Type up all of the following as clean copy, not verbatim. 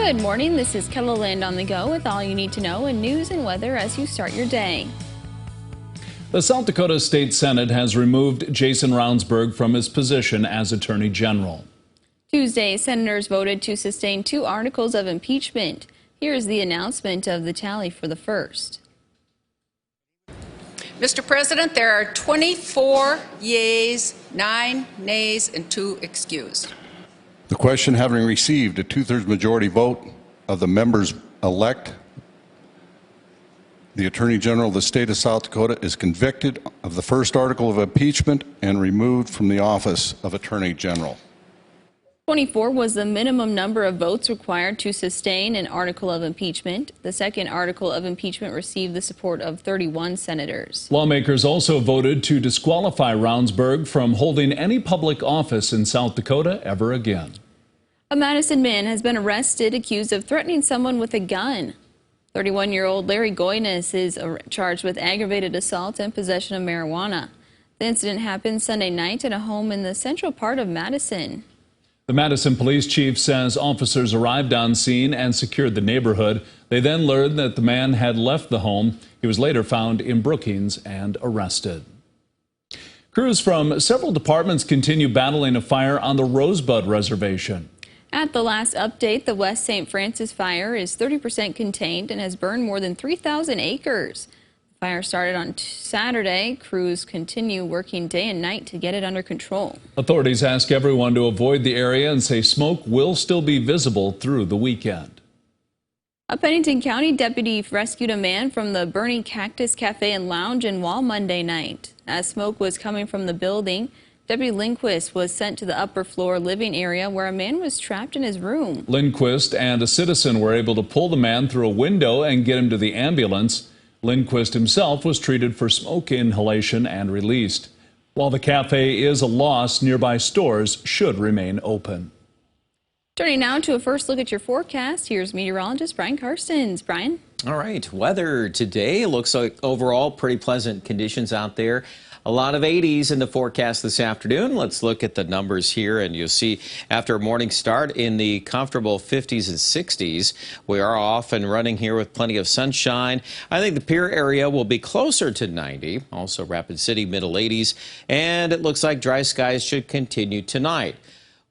Good morning, this is KELOLAND on the go with all you need to know in news and weather as you start your day. The South Dakota State Senate has removed Jason Ravnsborg from his position as Attorney General. Tuesday, senators voted to sustain 2 articles of impeachment. Here is the announcement of the tally for the first. Mr. President, there are 24 yeas, 9 nays, and 2 excused. The question having received a 2/3 majority vote of the members elect, the Attorney General of the state of South Dakota is convicted of the first article of impeachment and removed from the office of Attorney General. 24 was the minimum number of votes required to sustain an article of impeachment. The second article of impeachment received the support of 31 senators. Lawmakers also voted to disqualify Ravnsborg from holding any public office in South Dakota ever again. A Madison man has been arrested accused of threatening someone with a gun. 31-year-old Larry Goynes is charged with aggravated assault and possession of marijuana. The incident happened Sunday night at a home in the central part of Madison. The Madison police chief says officers arrived on scene and secured the neighborhood. They then learned that the man had left the home. He was later found in Brookings and arrested. Crews from several departments continue battling a fire on the Rosebud reservation. At the last update, the West St. Francis fire is 30% contained and has burned more than 3,000 acres. The fire started on Saturday. Crews continue working day and night to get it under control. Authorities ask everyone to avoid the area and say smoke will still be visible through the weekend. A Pennington County deputy rescued a man from the burning Cactus Cafe and Lounge in Wall Monday night. As smoke was coming from the building, Deputy Lindquist was sent to the upper floor living area where a man was trapped in his room. Lindquist and a citizen were able to pull the man through a window and get him to the ambulance. Lindquist himself was treated for smoke inhalation and released. While the cafe is a loss, nearby stores should remain open. Turning now to a first look at your forecast, here's meteorologist Brian Karstens. Brian? All right, weather today looks like overall pretty pleasant conditions out there. A lot of 80s in the forecast this afternoon. Let's look at the numbers here, and you'll see after a morning start in the comfortable 50s and 60s, we are off and running here with plenty of sunshine. I think the Pier area will be closer to 90, also Rapid City, middle 80s, and it looks like dry skies should continue tonight.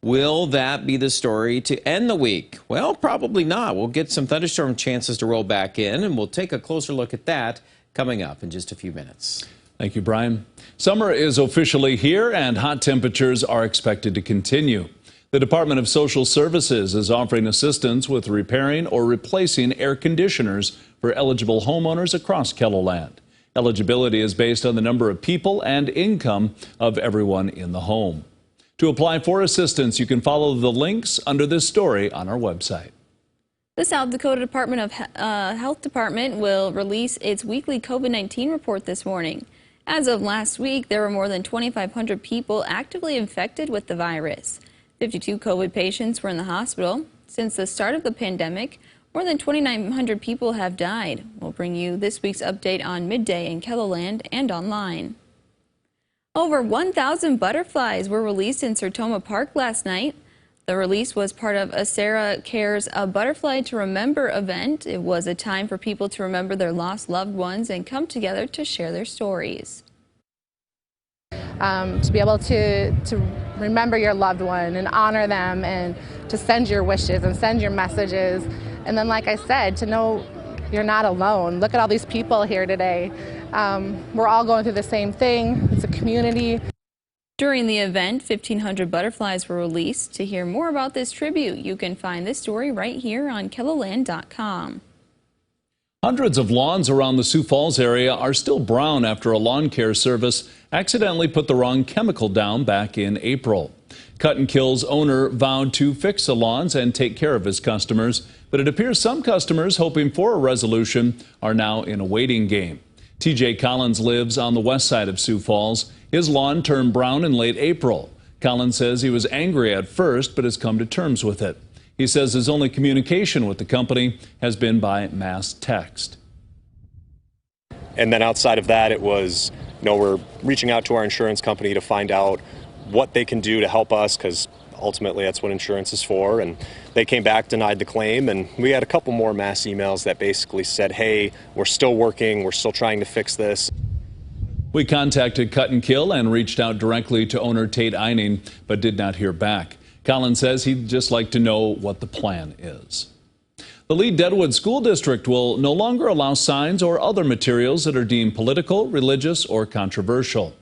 Will that be the story to end the week? Well, probably not. We'll get some thunderstorm chances to roll back in, and we'll take a closer look at that coming up in just a few minutes. Thank you, Brian. Summer is officially here and hot temperatures are expected to continue. The Department of Social Services is offering assistance with repairing or replacing air conditioners for eligible homeowners across KELOLAND. Eligibility is based on the number of people and income of everyone in the home. To apply for assistance, you can follow the links under this story on our website. The South Dakota Department of Health Department will release its weekly COVID-19 report this morning. As of last week, there were more than 2,500 people actively infected with the virus. 52 COVID patients were in the hospital. Since the start of the pandemic, more than 2,900 people have died. We'll bring you this week's update on midday in KELOLAND and online. Over 1,000 butterflies were released in Sertoma Park last night. The release was part of Sarah Care's A Butterfly to Remember event. It was a time for people to remember their lost loved ones and come together to share their stories. To be able to remember your loved one and honor them and to send your wishes and send your messages. And then, like I said, to know you're not alone. Look at all these people here today. We're all going through the same thing. It's a community. During the event, 1,500 butterflies were released. To hear more about this tribute, you can find this story right here on KELOLAND.com. Hundreds of lawns around the Sioux Falls area are still brown after a lawn care service accidentally put the wrong chemical down back in April. Cut and Kill's owner vowed to fix the lawns and take care of his customers, but it appears some customers hoping for a resolution are now in a waiting game. TJ Collins lives on the west side of Sioux Falls. His lawn turned brown in late April. Collins says he was angry at first, but has come to terms with it. He says his only communication with the company has been by mass text. And then outside of that, it was, we're reaching out to our insurance company to find out what they can do to help us, because ultimately that's what insurance is for. And they came back, denied the claim, and we had a couple more mass emails that basically said, hey, we're still working, we're still trying to fix this. We contacted Cut and Kill and reached out directly to owner Tate Eining, but did not hear back. Colin says he'd just like to know what the plan is. The Lee Deadwood School District will no longer allow signs or other materials that are deemed political, religious, or controversial.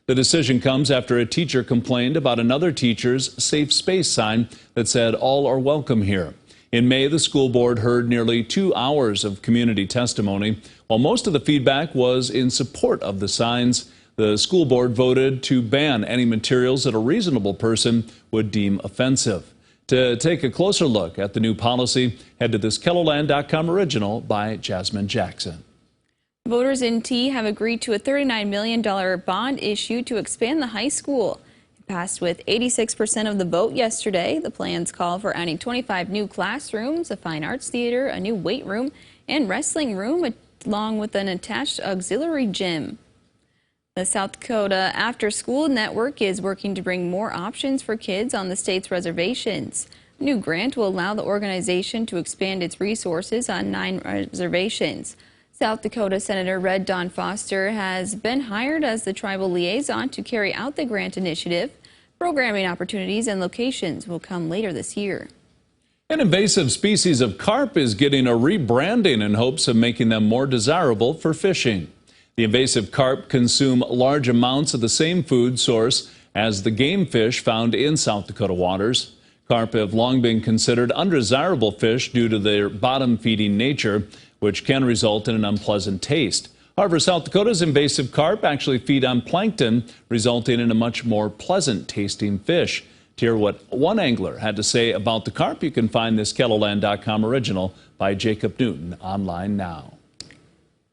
The decision comes after a teacher complained about another teacher's safe space sign that said, "All are welcome here." In May, the school board heard nearly 2 hours of community testimony. While most of the feedback was in support of the signs, the school board voted to ban any materials that a reasonable person would deem offensive. To take a closer look at the new policy, head to this KELOLAND.com original by Jasmine Jackson. Voters in T have agreed to a $39 million bond issue to expand the high school. It passed with 86% of the vote yesterday. The plans call for adding 25 new classrooms, a fine arts theater, a new weight room, and wrestling room, along with an attached auxiliary gym. The South Dakota After School Network is working to bring more options for kids on the state's reservations. A new grant will allow the organization to expand its resources on 9 reservations. South Dakota Senator Red Dawn Foster has been hired as the tribal liaison to carry out the grant initiative. Programming opportunities and locations will come later this year. An invasive species of carp is getting a rebranding in hopes of making them more desirable for fishing. The invasive carp consume large amounts of the same food source as the game fish found in South Dakota waters. Carp have long been considered undesirable fish due to their bottom-feeding nature, which can result in an unpleasant taste. However, South Dakota's invasive carp actually feed on plankton, resulting in a much more pleasant-tasting fish. To hear what one angler had to say about the carp, you can find this KELOLAND.com original by Jacob Newton online now.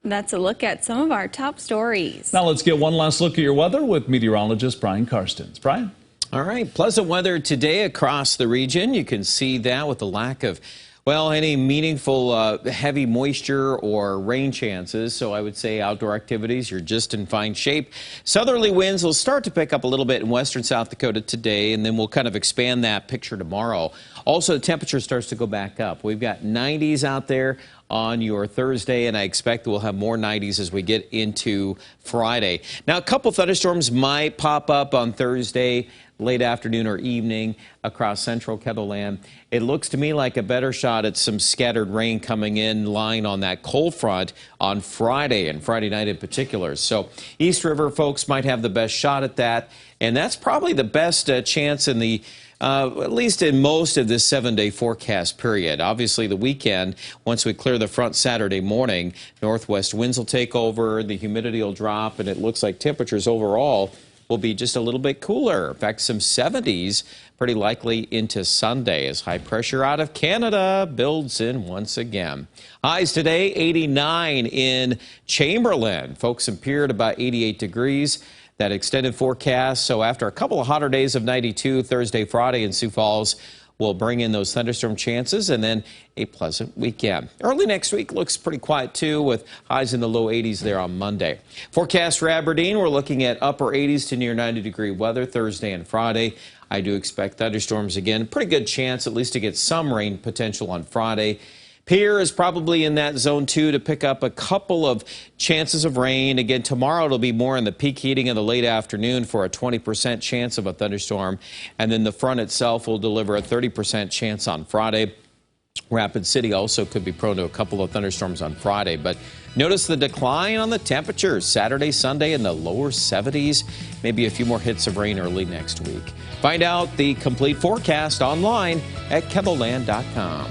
That's a look at some of our top stories. Now let's get one last look at your weather with meteorologist Brian Karstens. Brian? All right, pleasant weather today across the region. You can see that with the lack of, well, any meaningful heavy moisture or rain chances. So I would say outdoor activities, you're just in fine shape. Southerly winds will start to pick up a little bit in western South Dakota today, and then we'll kind of expand that picture tomorrow. Also, the temperature starts to go back up. We've got 90s out there on your Thursday, and I expect that we'll have more 90s as we get into Friday. Now, a couple thunderstorms might pop up on Thursday, late afternoon or evening across central KELOLAND. It looks to me like a better shot at some scattered rain coming in line on that cold front on Friday, and Friday night in particular. So East River folks might have the best shot at that, and that's probably the best chance in the at least in most of this 7-day forecast period. Obviously, the weekend, once we clear the front Saturday morning, northwest winds will take over, the humidity will drop, and it looks like temperatures overall will be just a little bit cooler. In fact, some 70s pretty likely into Sunday as high pressure out of Canada builds in once again. Highs today, 89 in Chamberlain. Folks in Pierre at about 88 degrees. That extended forecast, so after a couple of hotter days of 92, Thursday, Friday in Sioux Falls, we'll bring in those thunderstorm chances and then a pleasant weekend. Early next week looks pretty quiet too, with highs in the low 80s there on Monday. Forecast for Aberdeen, we're looking at upper 80s to near 90-degree weather Thursday and Friday. I do expect thunderstorms again. Pretty good chance at least to get some rain potential on Friday. Pierre is probably in that zone 2 to pick up a couple of chances of rain. Again, tomorrow it'll be more in the peak heating in the late afternoon for a 20% chance of a thunderstorm. And then the front itself will deliver a 30% chance on Friday. Rapid City also could be prone to a couple of thunderstorms on Friday. But notice the decline on the temperatures Saturday, Sunday in the lower 70s. Maybe a few more hits of rain early next week. Find out the complete forecast online at KELOLAND.com.